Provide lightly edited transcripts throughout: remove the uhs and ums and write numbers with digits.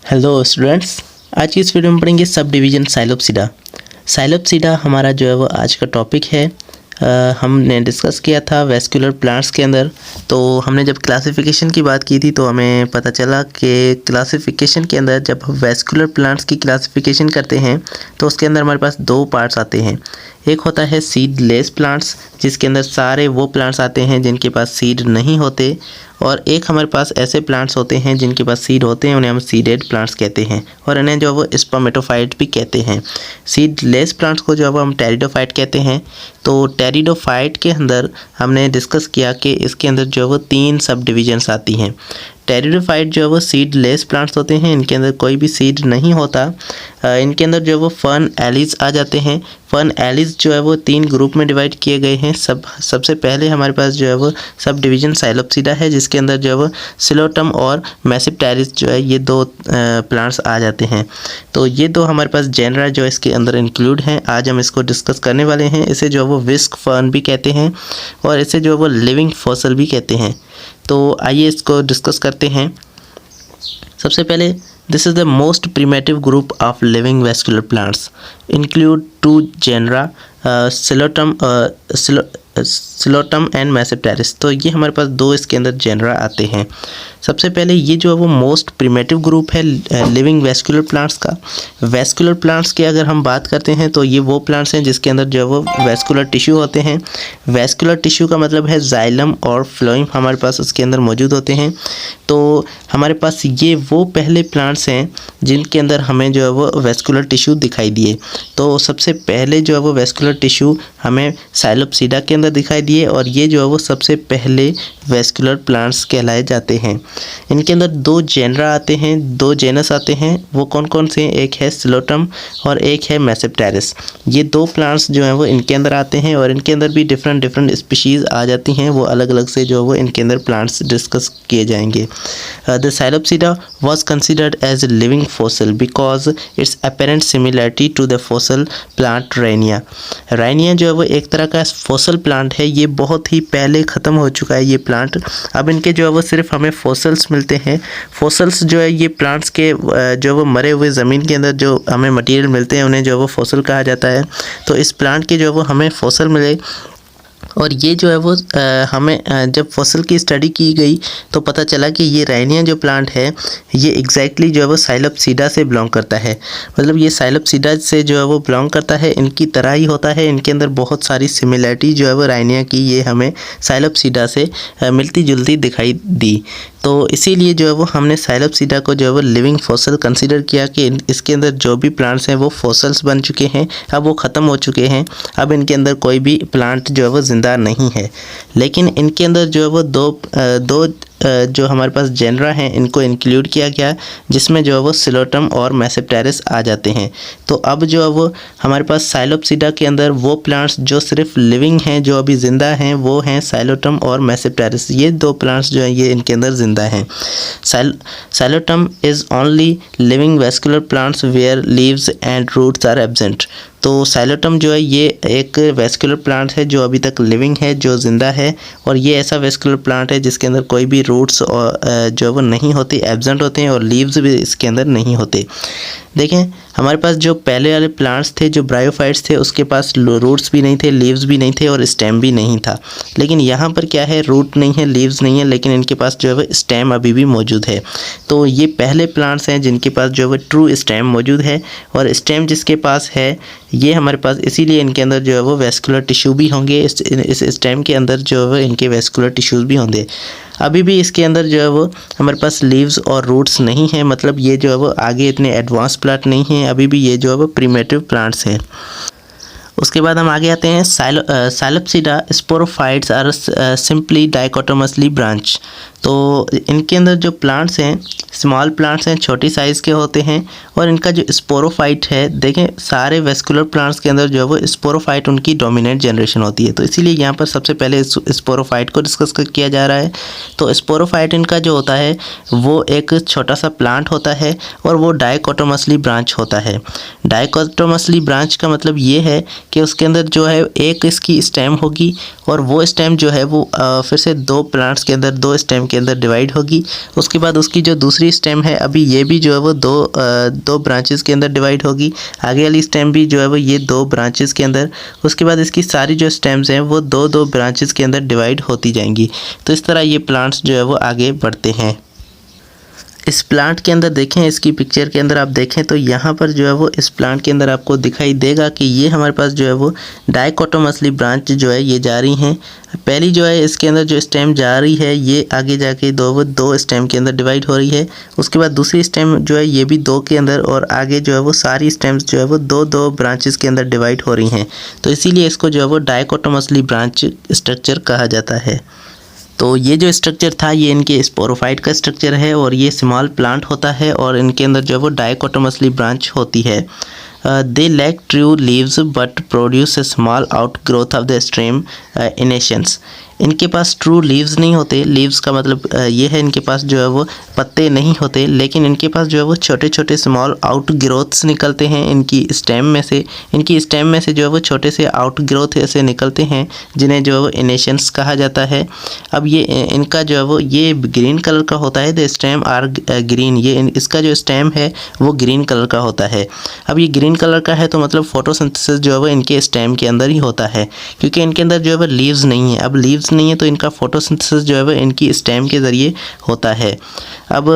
Hello students, आज की इस वीडियो में पढ़ेंगे सब डिवीज़न साइलोप्सिडा। साइलोप्सिडा हमारा जो है वो आज का टॉपिक है। हमने डिस्कस किया था वेस्कुलर प्लांट्स के अंदर। तो हमने जब क्लासिफिकेशन की बात की थी तो हमें पता चला कि क्लासिफिकेशन के अंदर जब हम वेस्कुलर प्लांट्स की क्लासिफिकेशन करते हैं तो उसके अंदर हमारे पास दो पार्ट्स आते हैं। एक होता है सीडलेस प्लांट्स, जिसके अंदर सारे वो प्लांट्स आते हैं जिनके पास सीड नहीं होते, और एक हमारे पास ऐसे प्लांट्स होते हैं जिनके पास सीड होते हैं, उन्हें हम सीडेड प्लांट्स कहते हैं, और इन्हें जो है वो स्पर्मेटोफाइट भी कहते हैं। सीडलेस प्लांट्स को जो है वो हम टेरिडोफाइट कहते हैं। तो टेरिडोफाइट के अंदर हमने डिस्कस किया कि इसके अंदर जो है वो 3 सब डिविजन्स आती हैं। टेरिडोफाइट जो है वो सीडलेस प्लांट्स होते हैं, इनके अंदर कोई भी सीड नहीं होता। इनके अंदर जो है वो फर्न एलिज आ जाते हैं। फर्न एलिज जो है वो 3 ग्रुप में डिवाइड किए गए हैं। सबसे पहले हमारे पास जो है वो सब डिवीजन साइलोप्सिडा है, जिसके अंदर जो है वो सिलोटम और मैसिप्टेरिस जो है ये 2 प्लांट्स आ जाते हैं। तो ये 2 हमारे पास जेनरा जो इसके अंदर इंक्लूड हैं। आज हम इसको डिस्कस करने वाले हैं। इसे जो है वो विस्क फर्न भी कहते हैं और इसे जो है वो लिविंग फॉसल भी कहते हैं। तो आइए इसको डिस्कस करते हैं। सबसे पहले, this is the most primitive group of living vascular plants, include 2 genera, Psilotum and Tmesipteris. तो ये हमारे पास 2 इसके अंदर जेनरा आते हैं। सबसे पहले ये जो है वो मोस्ट प्रिमेटिव ग्रुप है लिविंग वेस्कुलर प्लांट्स का। वेस्कुलर प्लांट्स की अगर हम बात करते हैं तो ये वो प्लांट्स हैं जिसके अंदर जो है वो वेस्कुलर टिश्यू होते हैं। वेस्कुलर टिश्यू का मतलब है जाइलम और फ्लोएम हमारे पास उसके अंदर मौजूद होते हैं। तो हमारे पास ये वो पहले प्लांट्स हैं जिनके अंदर हमें जो है वो वेस्कुलर टिश्यू दिखाई दिए। तो सबसे पहले जो है वो वेस्कुलर टिश्यू हमें साइलोप्सिडा के अंदर दिखाई दिए, और ये जो है वो सबसे पहले वेस्कुलर प्लांट्स कहलाए जाते हैं। इनके अंदर 2 जेनरा आते हैं, 2 जेनस आते हैं। वो कौन कौन से हैं? एक है सिलोटम और एक है मैसिप्टेरिस। ये 2 प्लांट्स जो हैं वो इनके अंदर आते हैं, और इनके अंदर भी डिफरेंट स्पीशीज़ आ जाती हैं। वो अलग अलग से जो है वो इनके अंदर प्लांट्स डिस्कस किए जाएंगे। The psilopsida was considered as a living fossil because its apparent similarity to the fossil plant Rhynia। Rhynia जो है वो एक तरह का फॉसल प्लांट है। ये बहुत ही पहले ख़त्म हो चुका है ये प्लांट। अब इनके जो है वो सिर्फ हमें फॉसल्स मिलते हैं। फॉसल्स जो है ये प्लांट्स के जो है वो मरे हुए ज़मीन के अंदर जो हमें मटेरियल मिलते हैं उन्हें जो है वो फॉसल कहा जाता है। तो इस प्लांट के जो है वो हमें फॉसल मिले, और ये जो है वो हमें जब फॉसल की स्टडी की गई तो पता चला कि ये राइनिया जो प्लांट है ये एग्जैक्टली जो है वो साइलोप्सिडा से बिलोंग करता है। मतलब ये साइलोप्सिडा से जो है वो बिलोंग करता है, इनकी तरह ही होता है। इनके अंदर बहुत सारी सिमिलरिटी जो है वो राइनिया की ये हमें साइलोप्सिडा से मिलती जुलती दिखाई दी। तो इसीलिए जो है वो हमने साइलोप्सिडा को जो है वो लिविंग फॉसल कंसीडर किया कि इसके अंदर जो भी प्लांट्स हैं वो फॉसल्स बन चुके हैं, अब वो ख़त्म हो चुके हैं। अब इनके अंदर कोई भी प्लांट जो है वो ज़िंदा नहीं है। लेकिन इनके अंदर जो है वो दो जो हमारे पास जेनरा हैं इनको इंक्लूड किया गया, जिसमें जो है वो सिलोटम और मैसिप्टेरिस आ जाते हैं। तो अब जो है वो हमारे पास साइलोप्सिडा के अंदर वो प्लांट्स जो सिर्फ लिविंग हैं, जो अभी ज़िंदा हैं, वो हैं सिलोटम और मैसिप्टेरिस। ये 2 प्लांट्स जो हैं ये इनके अंदर ज़िंदा हैं। Psilotum is only living vascular plants where leaves and roots are absent. तो साइलोटम जो है ये एक वेस्कुलर प्लांट है जो अभी तक लिविंग है, जो ज़िंदा है, और ये ऐसा वेस्कुलर प्लांट है जिसके अंदर कोई भी रूट्स और जो है वो नहीं होती, एब्सेंट होते हैं, और लीव्स भी इसके अंदर नहीं होते। देखें, हमारे पास जो पहले वाले प्लांट्स थे जो ब्रायोफाइट्स थे उसके पास रूट्स भी नहीं थे, लीव्स भी नहीं थे और स्टेम भी नहीं था। लेकिन यहाँ पर क्या है, रूट नहीं है, लीव्स नहीं है, लेकिन इनके पास जो है वो स्टेम अभी भी मौजूद है। तो ये पहले प्लांट्स हैं जिनके पास जो है वो ट्रू स्टेम मौजूद है, और स्टेम जिसके पास है ये हमारे पास, इसीलिए इनके अंदर जो है वो वेस्कुलर टिश्यू भी होंगे। इस स्टेम के अंदर जो है वो इनके वेस्कुलर टिश्यूज़ भी होंगे। अभी भी इसके अंदर जो है वो हमारे पास लीव्स और रूट्स नहीं है, मतलब ये जो है वो आगे इतने एडवांस प्लांट नहीं हैं, अभी भी ये जो है वो प्रिमेटिव प्लांट्स हैं। उसके बाद हम आगे आते हैं। Psilopsida sporophytes are simply dichotomously branch. तो इनके अंदर जो प्लांट्स हैं स्मॉल प्लांट्स हैं, छोटी साइज़ के होते हैं, और इनका जो स्पोरोफाइट है, देखें सारे वेस्कुलर प्लांट्स के अंदर जो है वो स्पोरोफाइट उनकी डोमिनेंट जनरेशन होती है। तो इसीलिए यहाँ पर सबसे पहले स्पोरोफाइट को डिस्कस किया जा रहा है। तो स्पोरोफाइट इनका जो होता है वो एक छोटा सा प्लांट होता है, और वो डाइकोटोमसली ब्रांच होता है। डाइकोटोमसली ब्रांच का मतलब ये है कि उसके अंदर जो है एक इसकी स्टेम होगी, और वो स्टेम जो है वो फिर से 2 प्लांट्स के अंदर 2 स्टेम के अंदर डिवाइड होगी। उसके बाद उसकी जो दूसरी स्टेम है अभी ये भी जो है वो दो ब्रांचेस के अंदर डिवाइड होगी। आगे वाली स्टेम भी जो है वो ये 2 ब्रांचेस के अंदर, उसके बाद इसकी सारी जो स्टेम्स हैं वो 2 ब्रांचेस के अंदर डिवाइड होती जाएंगी। तो इस तरह ये प्लांट्स जो है वो आगे बढ़ते हैं। इस प्लांट के अंदर देखें, इसकी पिक्चर के अंदर आप देखें तो यहाँ पर जो है वो इस प्लांट के अंदर आपको दिखाई देगा कि ये हमारे पास जो है वो डाइकोटोमसली ब्रांच जो है ये जा रही हैं। पहली जो है इसके अंदर जो स्टेम जा रही है ये आगे जाके दो स्टेम के अंदर डिवाइड हो रही है। उसके बाद दूसरी स्टेम जो है ये भी 2 के अंदर, और आगे जो है वो सारी स्टेम्स जो है वो 2 ब्रांचेस के अंदर डिवाइड हो रही हैं। तो इसीलिए इसको जो है वो डाइकोटोमसली ब्रांच स्ट्रक्चर कहा जाता है। तो ये जो स्ट्रक्चर था ये इनके स्पोरोफाइट का स्ट्रक्चर है और ये स्मॉल प्लांट होता है और इनके अंदर जो है वो डाइकोटोमसली ब्रांच होती है। They lack true leaves but produce a small outgrowth of the stem enations. इनके पास ट्रू लीव्स नहीं होते। लीव्स का मतलब ये है इनके पास जो है वो पत्ते नहीं होते, लेकिन इनके पास जो है वो छोटे छोटे स्मॉल आउट ग्रोथ्स निकलते हैं इनकी स्टेम में से। इनकी स्टेम में से जो है वो छोटे से आउट ग्रोथ ऐसे निकलते हैं जिन्हें जो है वो इनेशंस कहा जाता है। अब ये इनका जो है वो ये ग्रीन कलर का होता है। द स्टेम आर ग्रीन, ये इसका जो स्टेम है वो ग्रीन कलर का होता है। अब ये ग्रीन कलर का है तो मतलब फोटोसिंथेसिस जो है वो इनके स्टेम के अंदर ही होता है, क्योंकि इनके अंदर जो है वो लीव्स नहीं है। अब लीव्स नहीं है तो इनका फोटोसिंथेसिस जो है वो इनकी स्टेम के ज़रिए होता है। अब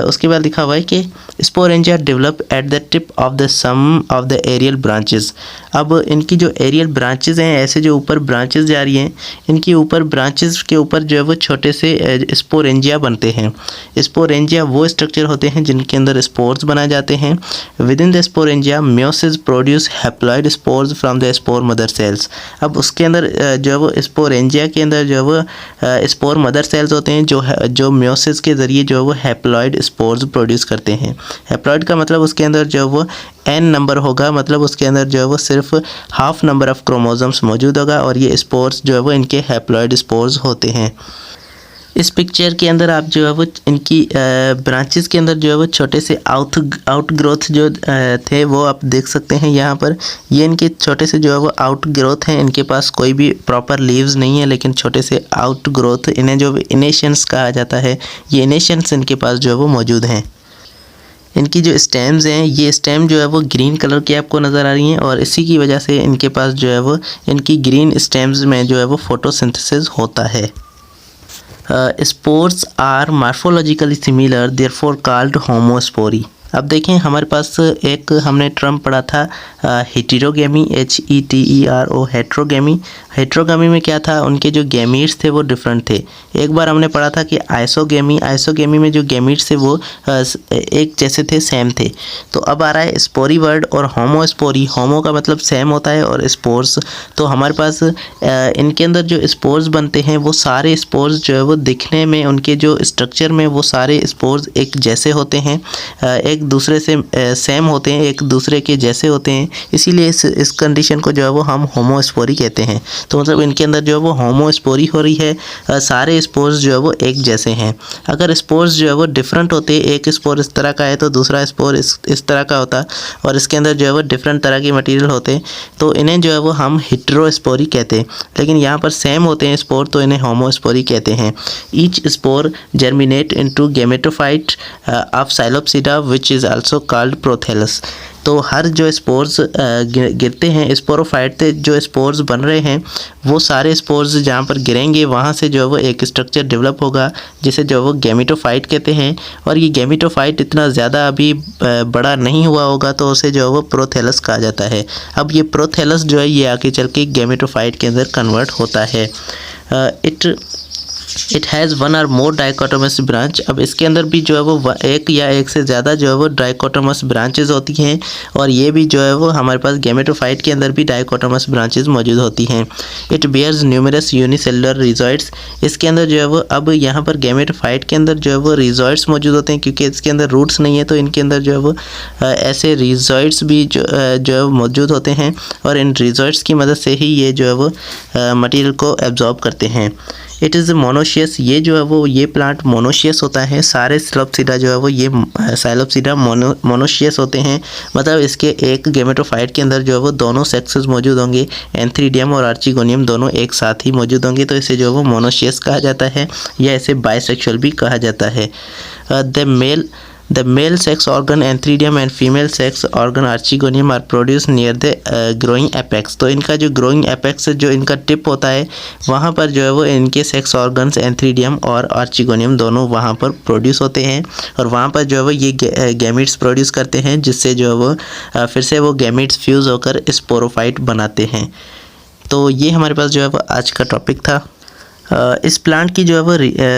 उसके बाद लिखा हुआ है कि sporangia develop at the tip of the some of the aerial branches. अब इनकी जो एरियल ब्रांचेस हैं, ऐसे जो ऊपर ब्रांचेस जा रही हैं, इनके ऊपर ब्रांचेस के ऊपर जो है वो छोटे से स्पोरेंजिया बनते हैं। स्पोरेंजिया वो स्ट्रक्चर होते हैं जिनके अंदर स्पोर्स बनाए जाते हैं। With in the sporangia meiosis produce haploid spores from the spore mother cells. अब उसके अंदर जो है वो स्पोरेंजिया के अंदर जो है वो स्पोर मदर सेल्स होते हैं जो म्योसिस के ज़रिए जो है वो हैप्लॉइड स्पोर्स प्रोड्यूस करते हैं। हैप्लॉइड का मतलब उसके अंदर जो है वो n नंबर होगा, मतलब उसके अंदर जो है वो सिर्फ हाफ नंबर ऑफ क्रोमोसोम्स मौजूद होगा और ये स्पोर्स जो है वो इनके हैप्लॉइड स्पोर्स होते हैं। इस पिक्चर के अंदर आप जो है वो इनकी ब्रांचेस के अंदर जो है वो छोटे से आउट ग्रोथ जो थे वो आप देख सकते हैं यहाँ पर। ये इनके छोटे से जो है वो आउट ग्रोथ हैं। इनके पास कोई भी प्रॉपर लीव्स नहीं है, लेकिन छोटे से आउट ग्रोथ, इन्हें जो इनेशंस कहा जाता है, ये इनेशंस इनके पास जो है वो मौजूद हैं। इनकी जो स्टेम्स हैं, ये स्टेम जो है वो ग्रीन कलर की आपको नज़र आ रही हैं और इसी की वजह से इनके पास जो है वो इनकी ग्रीन स्टेम्स में जो है वो फोटोसिंथेसिस होता है। Spores are morphologically similar, therefore called homospore। अब देखें हमारे पास एक हमने टर्म पढ़ा था हेटेरोगेमी, HETERO, हेट्रोगेमी। हेट्रोगेमी में क्या था, उनके जो गैमीट्स थे वो डिफरेंट थे। एक बार हमने पढ़ा था कि आइसोगेमी में जो गैमीट्स थे वो एक जैसे थे, सेम थे। तो अब आ रहा है स्पोरी वर्ड और होमोस्पोरी। होमो का मतलब सेम होता है और स्पोर्स, तो हमारे पास इनके अंदर जो स्पोर्स बनते हैं वो सारे स्पोर्स जो है वो दिखने में, उनके जो स्ट्रक्चर में वो सारे स्पोर्स एक जैसे होते हैं, एक दूसरे से सेम होते हैं, एक दूसरे के जैसे होते हैं। इसीलिए इस कंडीशन को जो है वो हम होमोस्पोरी कहते हैं। तो मतलब इनके अंदर जो है वो होमोस्पोरी हो रही है, सारे स्पोर्स जो है वो एक जैसे हैं। अगर स्पोर्स जो है वो डिफरेंट होते, एक स्पोर इस तरह का है तो दूसरा स्पोर इस तरह का होता और इसके अंदर जो है वो डिफरेंट तरह के मटेरियल होते, तो इन्हें जो है वो हम हेटेरोस्पोरी कहते हैं। लेकिन यहाँ पर सेम होते हैं स्पोर, तो इन्हें होमोस्पोरी कहते हैं। Each spore germinate into gametophyte of psilopsida which is also called prothallus. तो हर जो स्पोर्स गिरते हैं, स्पोरोफाइट से जो स्पोर्स बन रहे हैं वो सारे स्पोर्स जहाँ पर गिरेंगे वहाँ से जो है वो एक स्ट्रक्चर डेवलप होगा जिसे जो है वो गैमेटोफाइट कहते हैं। और ये गैमेटोफाइट इतना ज़्यादा अभी बड़ा नहीं हुआ होगा तो उसे जो है वो प्रोथेलस कहा जाता है। अब ये प्रोथेलस जो है ये आगे चल के गैमेटोफाइट के अंदर कन्वर्ट होता है। इट हैज़ वन और मोर डाइकोटोमस ब्रांच। अब इसके अंदर भी जो है वो एक या एक से ज़्यादा जो है वो डाइकोटोमस ब्रांचेस होती हैं और ये भी जो है वो हमारे पास गैमेटोफाइट के अंदर भी डाइकोटोमस ब्रांचेस मौजूद होती हैं। It bears numerous unicellular rhizoids. इसके अंदर जो है वो अब यहाँ पर गैमेटोफाइट के अंदर जो है वो रिजॉइड्स मौजूद होते हैं, क्योंकि इसके अंदर रूट्स नहीं है तो इनके अंदर जो है वो ऐसे रिजॉइड्स भी जो है मौजूद होते हैं और इन रिजॉइड्स की मदद से ही ये जो है वो मटीरियल को एब्जॉर्ब करते हैं। It is monoecious. ये जो है वो ये प्लांट मोनोशियस होता है। सारे साइलोप्सिडा जो है वो ये साइलोप्सिडा मोनोशियस होते हैं, मतलब इसके एक गेमेटोफाइट के अंदर जो है वो दोनों सेक्सेस मौजूद होंगे, एंथ्रीडियम और आर्चिगोनियम दोनों एक साथ ही मौजूद होंगे, तो इसे जो है वो मोनोशियस कहा जाता है या इसे बाइसेक्सुअल भी कहा जाता है। The male sex organ Antheridium and female sex organ Archegonium are produced near the growing apex। तो इनका जो growing apex जो इनका टिप होता है वहाँ पर जो है वो इनके सेक्स ऑर्गन्स एंथ्रीडियम और आर्चिगोनियम दोनों वहाँ पर प्रोड्यूस होते हैं और वहाँ पर जो है वो ये गैमीट्स प्रोड्यूस करते हैं, जिससे जो है वो फिर से वो गैमीट्स फ्यूज़ होकर स्पोरोफाइट बनाते हैं। तो ये हमारे पास जो है वो आज का टॉपिक था। इस प्लांट की जो है वो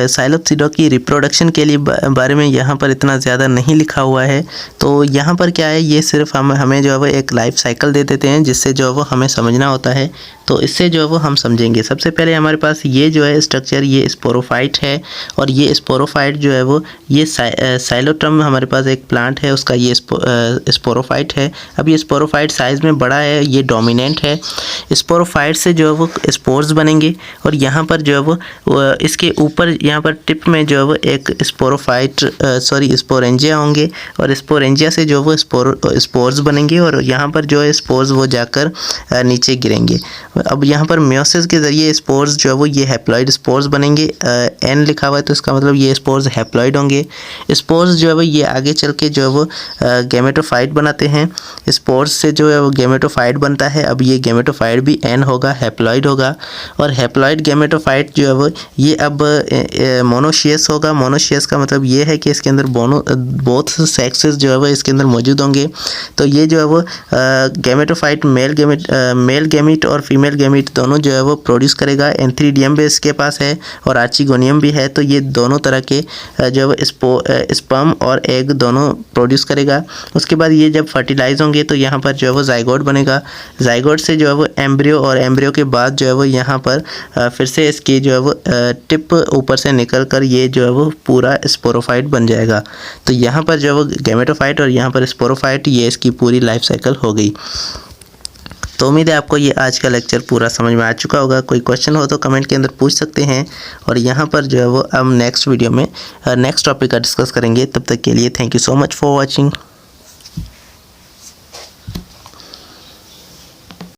साइलोप्सिडा की रिप्रोडक्शन के लिए बारे में यहाँ पर इतना ज़्यादा नहीं लिखा हुआ है। तो यहाँ पर क्या है, ये सिर्फ हमें जो है वो एक लाइफ साइकिल दे देते हैं, जिससे जो है वो हमें समझना होता है। तो इससे जो है वो हम समझेंगे। सबसे पहले हमारे पास ये जो है स्ट्रक्चर, ये स्पोरोफाइट है और ये स्पोरोफाइट जो है वो ये साइलोट्रम हमारे पास एक प्लांट है, उसका ये स्पोरोफाइट है। अब ये स्पोरोफाइट साइज़ में बड़ा है, ये डोमिनेंट है। स्पोरोफाइट से जो है वो स्पोर्स बनेंगे और यहाँ पर जो है वो इसके ऊपर यहाँ पर टिप में जो है वो एक स्पोरेंजिया होंगे और स्पोरेंजिया से जो वो स्पोर्स बनेंगे और यहाँ पर जो है स्पोर्स वो जाकर नीचे गिरेंगे। अब यहाँ पर मियोसिस के ज़रिए स्पोर्स जो है वो ये हैप्लॉइड स्पोर्स बनेंगे। एन लिखा हुआ है तो इसका मतलब ये स्पोर्स हैप्लॉइड होंगे। स्पोर्स जो है वो ये आगे चल के जो है वो गैमेटोफाइट बनाते हैं। स्पोर्स से जो है वो गैमेटोफाइट बनता है। अब ये गैमेटोफाइट भी एन होगा, हैप्लॉइड होगा और हैप्लॉइड गैमेटोफाइट जो है वो ये अब मोनोशियस होगा। मोनोशियस का मतलब ये है कि इसके अंदर बोथ सेक्सेस जो है वो इसके अंदर मौजूद होंगे। तो ये जो है वो गैमेटोफाइट मेल गैमीट और फीमेल गैमीट दोनों जो है वो प्रोड्यूस करेगा। एंथ्रीडियम भी इसके पास है और आर्चिगोनियम भी है, तो ये दोनों तरह के जो है वो स्पर्म और एग दोनों प्रोड्यूस करेगा। उसके बाद ये जब फर्टिलाइज होंगे तो यहाँ पर जो है वो जाइगोट बनेगा। जाइगोट से जो है वो एम्ब्रियो और एम्ब्रियो के बाद जो है वो यहाँ पर फिर से इसकी जो है वो टिप ऊपर से निकल कर ये जो है वो पूरा स्पोरोफाइट बन जाएगा। तो यहाँ पर जो है वो गैमेटोफाइट और यहाँ पर स्पोरोफाइट, ये इसकी पूरी लाइफ साइकिल हो गई। तो उम्मीद है आपको ये आज का लेक्चर पूरा समझ में आ चुका होगा। कोई क्वेश्चन हो तो कमेंट के अंदर पूछ सकते हैं और यहाँ पर जो है वो हम नेक्स्ट वीडियो में नेक्स्ट टॉपिक का डिस्कस करेंगे। तब तक के लिए thank you so much for watching.